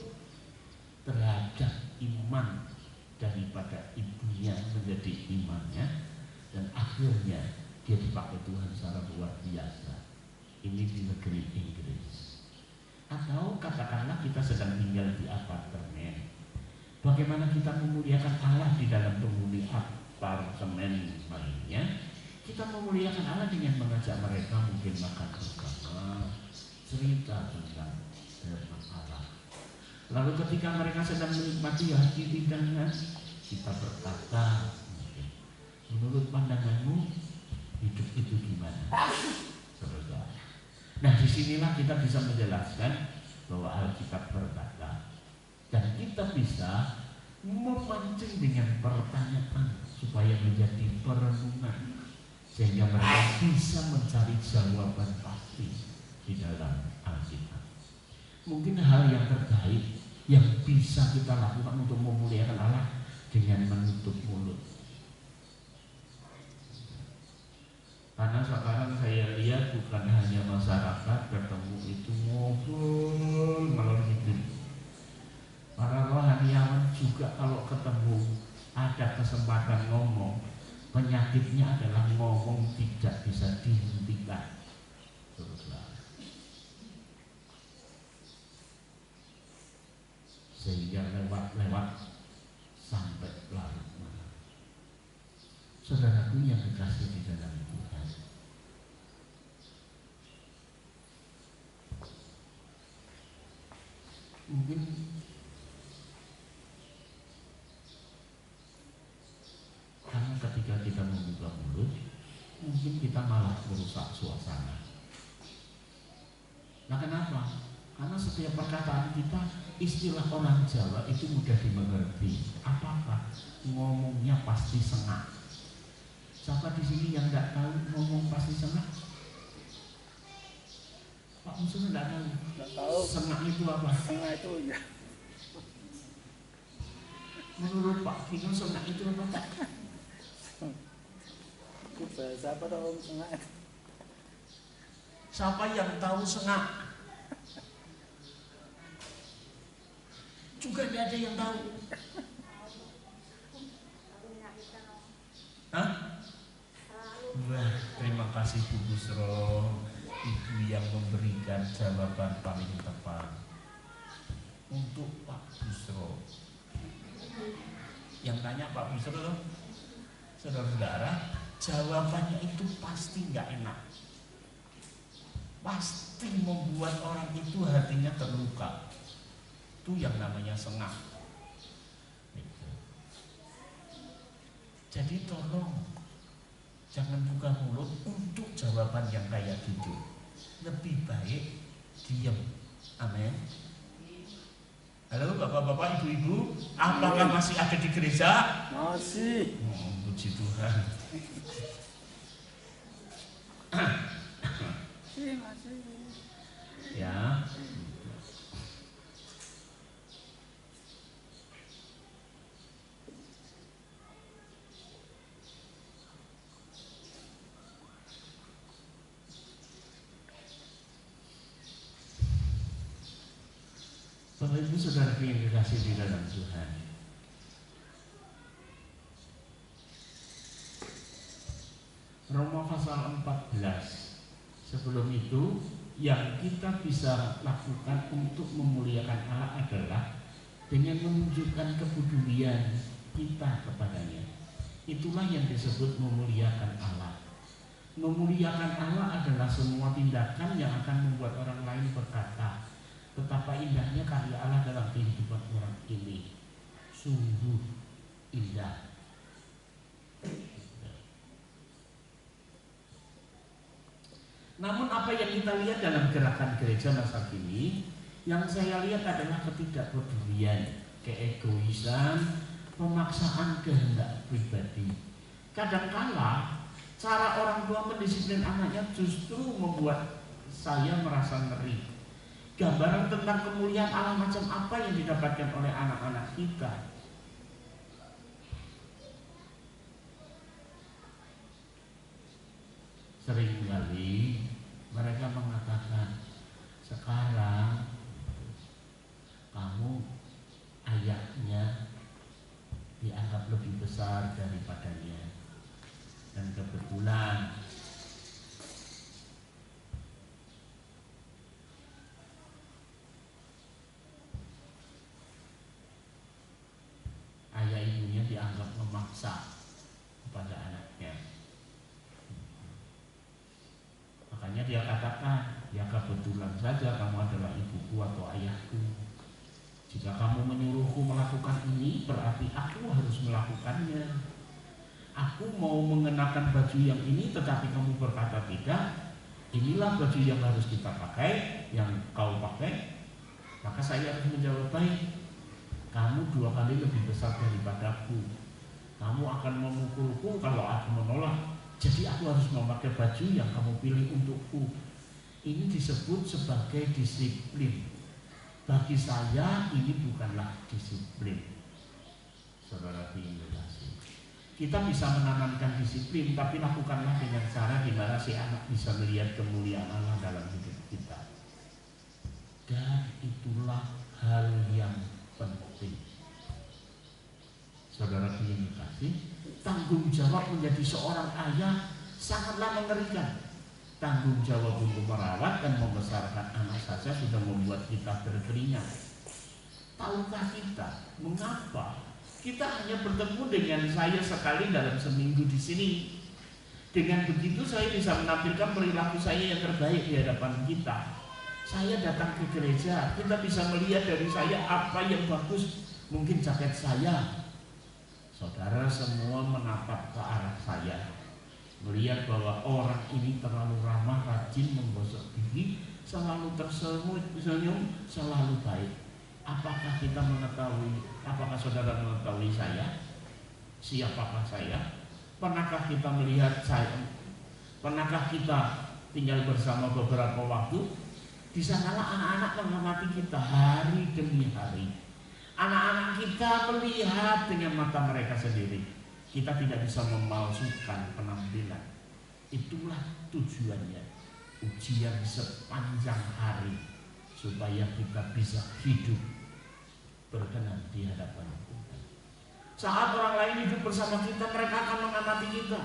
A: terhadap iman daripada ibunya menjadi imannya, dan akhirnya dia dipakai Tuhan secara luar biasa. Ini di negeri Inggris. Atau katakanlah kita sedang tinggal di apartemen. Bagaimana kita memuliakan Allah di dalam penghuni apartemen lainnya? kita memuliakan Allah dengan mengajak mereka mungkin makan bersama, cerita tentang firman Allah. Lalu ketika mereka sedang menikmati hidangan, kita berkata, menurut pandanganmu hidup itu gimana? Saudara. Nah, disinilah kita bisa menjelaskan bahwa Alkitab berkata, dan kita bisa memancing dengan pertanyaan supaya menjadi perenungan, sehingga mereka bisa mencari jawaban pasti di dalam Alkitab. Mungkin hal yang terbaik yang bisa kita lakukan untuk memuliakan Allah dengan menutup mulut. Karena sekarang saya lihat bukan hanya masyarakat ketemu itu ngobrol malam hidup. Para rohaniawan juga kalau ketemu ada kesempatan ngomong, penyakitnya adalah ngomong tidak bisa dihentikan. Sehingga lewat sampai larut malam. Saudaraku yang dikasih di dalam Tuhan, mungkin karena ketika kita membuka mulut, mungkin kita malah merusak suasana. Nah, kenapa? Karena setiap perkataan kita, istilah orang Jawa itu mudah dimengerti. Apakah? Ngomongnya pasti sengak. Siapa di sini yang nggak tahu ngomong pasti sengak? Pak Musa nggak tahu. Nggak tahu. Sengak itu apa? Sengak itu ya. Menurut Pak Kino sengak itu apa? Itu bahasa apa tahu sengak? Siapa yang tahu sengak? Juga tidak ada yang tahu. Hah? Wah, terima kasih Bu Busro, Ibu yang memberikan jawaban paling tepat. Untuk Pak Busro, yang tanya Pak Busro, saudara-saudara, jawabannya itu pasti nggak enak, pasti membuat orang itu hatinya terluka. Itu yang namanya sengak. Jadi tolong jangan buka mulut untuk jawaban yang kayak gitu. Lebih baik diam. Amin. Halo bapak-bapak, ibu-ibu, apakah masih ada di gereja? Masih. Puji Tuhan. Masih. Ya. Bapak Ibu Saudara yang dikasih di dalam Tuhan, Roma pasal 14. Sebelum itu, yang kita bisa lakukan untuk memuliakan Allah adalah dengan menunjukkan kepedulian kita kepadanya. Itulah yang disebut memuliakan Allah. Memuliakan Allah adalah semua tindakan yang akan membuat orang lain berkata, betapa indahnya karya Allah dalam kehidupan orang ini. Sungguh indah. Namun apa yang kita lihat dalam gerakan gereja masa kini, yang saya lihat adalah ketidakpedulian, keegoisan, pemaksaan kehendak pribadi. Kadangkala cara orang tua mendisiplin anaknya justru membuat saya merasa ngeri. Gambaran tentang kemuliaan Allah macam apa yang didapatkan oleh anak-anak kita. Seringkali mereka mengatakan, sekarang kamu ayahnya dianggap lebih besar daripadanya. Dan kebetulan ayah ibunya dianggap memaksa kepada anaknya. kebetulan saja kamu adalah ibuku atau ayahku. Jika kamu menyuruhku melakukan ini, berarti aku harus melakukannya. Aku mau mengenakan baju yang ini, tetapi kamu berkata tidak. Inilah baju yang harus kita pakai, yang kau pakai. Maka saya harus menjawab, baik. Kamu 2 kali lebih besar daripadaku. Kamu akan memukulku kalau aku menolak. Jadi aku harus memakai baju yang kamu pilih untukku. Ini disebut sebagai disiplin. Bagi saya ini bukanlah disiplin. Saudara kasih. Kita bisa menanamkan disiplin, tapi lakukanlah dengan cara di mana si anak bisa melihat kemuliaan Allah dalam hidup kita. Dan itulah hal yang penting. Saudara yang dikasih, tanggung jawab menjadi seorang ayah sangatlah mengerikan. Tanggung jawab untuk merawat dan membesarkan anak saja sudah membuat kita berkeringat. Tahukah kita mengapa kita hanya bertemu dengan saya sekali dalam seminggu di sini? Dengan begitu saya bisa menampilkan perilaku saya yang terbaik di hadapan kita. Saya datang ke gereja, kita bisa melihat dari saya apa yang bagus. Mungkin jaket saya. Saudara semua menatap ke arah saya, melihat bahwa orang ini terlalu ramah, rajin, menggosok gigi, selalu tersenyum, selalu baik. Apakah kita mengetahui, apakah saudara mengetahui saya? Siapakah saya? Pernahkah kita melihat saya? Pernahkah kita tinggal bersama beberapa waktu? Di sanalah anak-anak mengamati kita hari demi hari. Anak-anak kita melihat dengan mata mereka sendiri. Kita tidak bisa memalsukan penampilan. Itulah tujuannya. Ujian sepanjang hari supaya kita bisa hidup berkenan di hadapan Tuhan. Saat orang lain hidup bersama kita, mereka akan mengamati kita.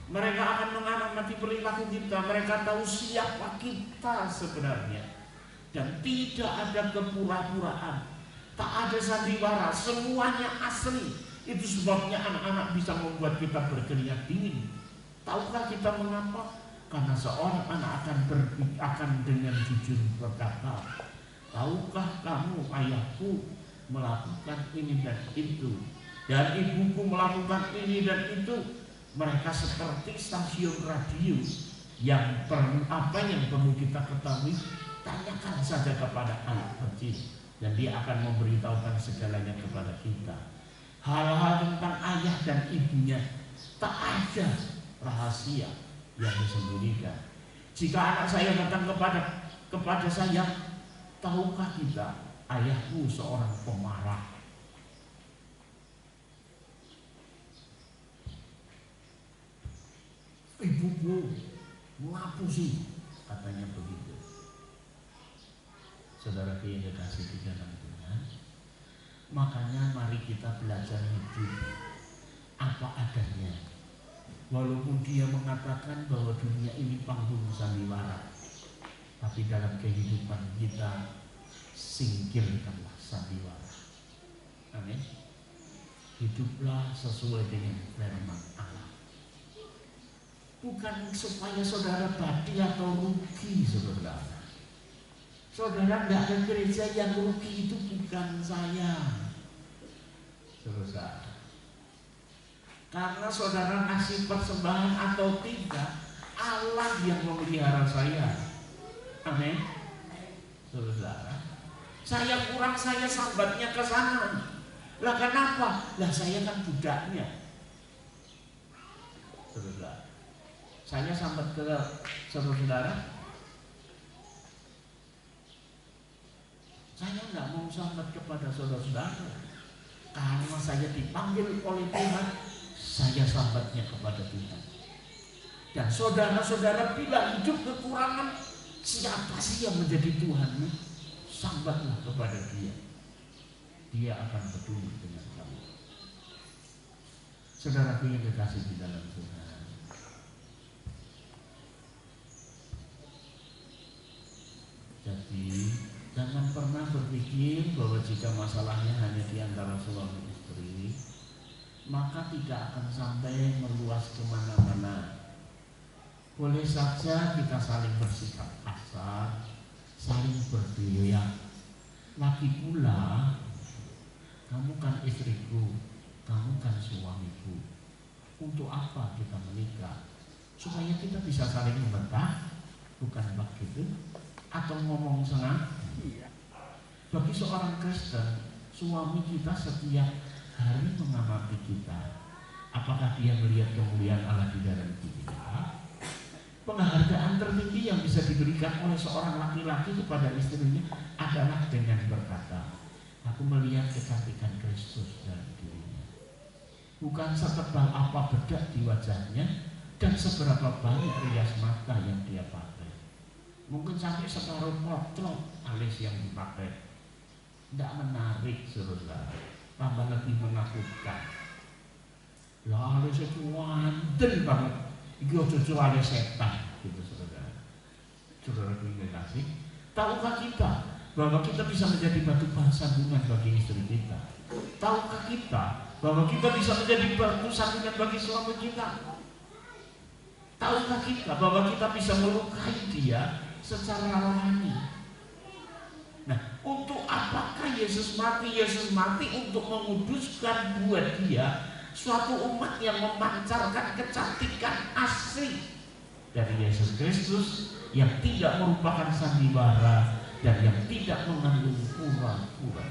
A: Mereka akan mengamati perilaku kita. Mereka tahu siapa kita sebenarnya. Dan tidak ada kepura-puraan, tak ada sandiwara, semuanya asli. Itu sebabnya anak-anak bisa membuat kita berkeringat dingin. Tahukah kita mengapa? Karena seorang anak akan dengan jujur berkata, tahukah kamu ayahku melakukan ini dan itu, dan ibuku melakukan ini dan itu. Mereka seperti stasiun radio yang apa yang perlu kita ketahui, tanyakan saja kepada anak kecil dan dia akan memberitahukan segalanya kepada kita. Hal-hal tentang ayah dan ibunya, tak ada rahasia yang disembunyikan. Jika anak saya datang kepada saya, tahukah kita ayahku seorang pemarah? Ibuku ngapusi, katanya begitu. Saudara yang dikasih di dalam Tuhan, makanya mari kita belajar hidup apa adanya. Walaupun dia mengatakan bahwa dunia ini panggung sandiwara, tapi dalam kehidupan kita singkirkanlah sandiwara. Amin. Hiduplah sesuai dengan firman Allah. Bukan supaya saudara badi atau rugi, saudara. Saudara tidak ada gereja yang rugi, itu bukan saya, saudara. Karena saudara ngasih persembahan atau tidak, Allah yang memelihara saya. Amin. Saudara, saya kurang, saya sambatnya ke sana. Lah kenapa? Lah saya kan budaknya. Saudara, saya sambat ke saudara. Saya nggak mau sambat kepada saudara-saudara, karena saya dipanggil oleh Tuhan. Saya sambatnya kepada Tuhan. Dan saudara-saudara bila hidup kekurangan, siapa sih yang menjadi Tuhanmu? Sambatlah kepada Dia. Dia akan peduli dengan kamu. Saudaraku yang dikasih di dalam Tuhan, jadi jangan pernah berpikir bahwa jika masalahnya hanya di antara suami istri, maka tidak akan sampai meluas kemana-mana. Boleh saja kita saling bersikap kasar, saling berteriak. Lagi pula, kamu kan istriku, kamu kan suamiku. Untuk apa kita menikah? Supaya kita bisa saling membentak, bukan begitu? Atau ngomong senang? Bagi seorang Kristen, suami kita setiap hari mengamati kita. Apakah dia melihat kemuliaan Allah di dalam kita? Penghargaan tertinggi yang bisa diberikan oleh seorang laki-laki kepada istrinya adalah dengan berkata, aku melihat kecantikan Kristus dalam dirinya. Bukan setebal apa bedak di wajahnya dan seberapa banyak rias mata yang dia pakai. Mungkin sampai separuh potlot alis yang dipakai. Tidak menarik, saudara, tambah lebih menakutkan. Lah alisnya kuanten banget. Iki ojo alis setan, gitu saudara. Saudara ingin kasih. Tahukah kita bahwa kita bisa menjadi batu sandungan bagi istri kita? Tahukah kita bahwa kita bisa menjadi batu sandungan bagi suami kita? Tahukah kita bahwa kita bisa melukai dia secara rohani? Nah, untuk apakah Yesus mati? Yesus mati untuk menguduskan buat dia suatu umat yang memancarkan kecantikan asli dari Yesus Kristus, yang tidak merupakan sandiwara dan yang tidak mengandung pura-pura.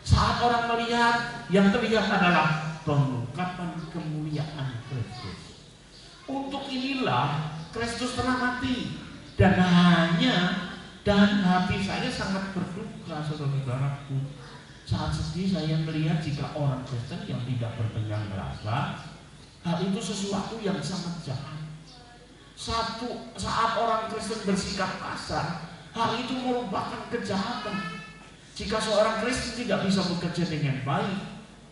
A: Saat orang melihat, yang terlihat adalah pengungkapan kemuliaan Kristus. Untuk inilah Kristus telah mati, dan hati saya sangat berduka, saudara-saudaraku. Saat sedih saya melihat jika orang Kristen yang tidak bertenggang rasa, hal itu sesuatu yang sangat jahat. Saat orang Kristen bersikap kasar, hal itu merupakan kejahatan. Jika seorang Kristen tidak bisa bekerja dengan baik,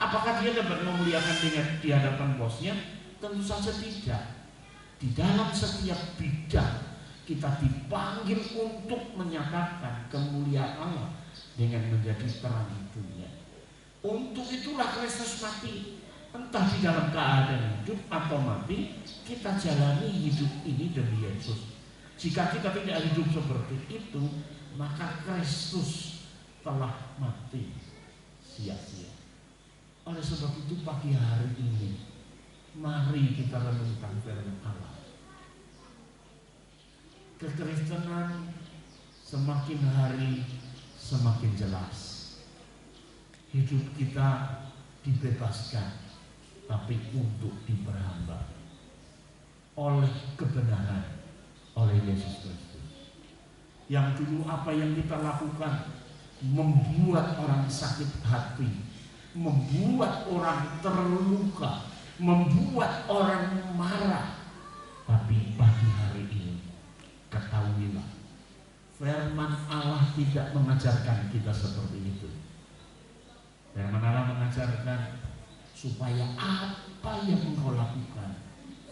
A: apakah dia dapat memuliakan di hadapan bosnya? Tentu saja tidak. Di dalam setiap bidang kita dipanggil untuk menyatakan kemuliaan Allah dengan menjadi terang dunia. Untuk itulah Kristus mati. Entah di dalam keadaan hidup atau mati, kita jalani hidup ini demi Yesus. Jika kita tidak hidup seperti itu, maka Kristus telah mati sia-sia. Oleh sebab itu pagi hari ini, mari kita renungkan firman Allah. Kekristenan semakin hari semakin jelas. Hidup kita dibebaskan, tapi untuk diperhamba oleh kebenaran, oleh Yesus Kristus. Yang dulu apa yang kita lakukan membuat orang sakit hati, membuat orang terluka, membuat orang marah. Tapi pagi hari ini, ketahuilah, firman Allah tidak mengajarkan kita seperti itu. Firman Allah mengajarkan supaya apa yang engkau lakukan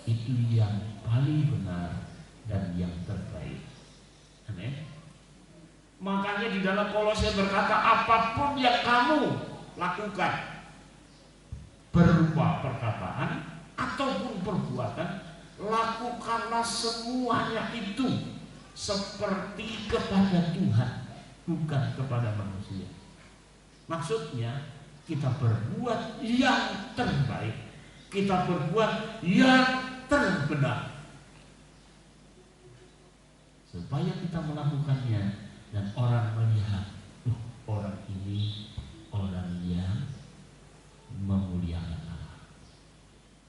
A: itu yang paling benar dan yang terbaik. Amin. Makanya di dalam Kolose berkata, apapun yang kamu lakukan berupa perkataan ataupun perbuatan, lakukanlah semuanya itu seperti kepada Tuhan, bukan kepada manusia. Maksudnya kita berbuat yang terbaik, kita berbuat yang terbenar, supaya kita melakukannya dan orang melihat, orang ini orang yang memuliakan Allah.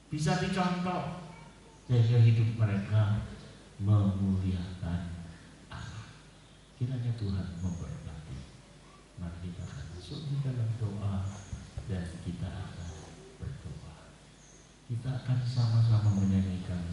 A: Bisa dicontoh sehingga hidup mereka memuliakan Allah. Kiranya Tuhan memberkati. Mari kita akan masuk di dalam doa dan kita akan berdoa. Kita akan sama-sama menyanyikan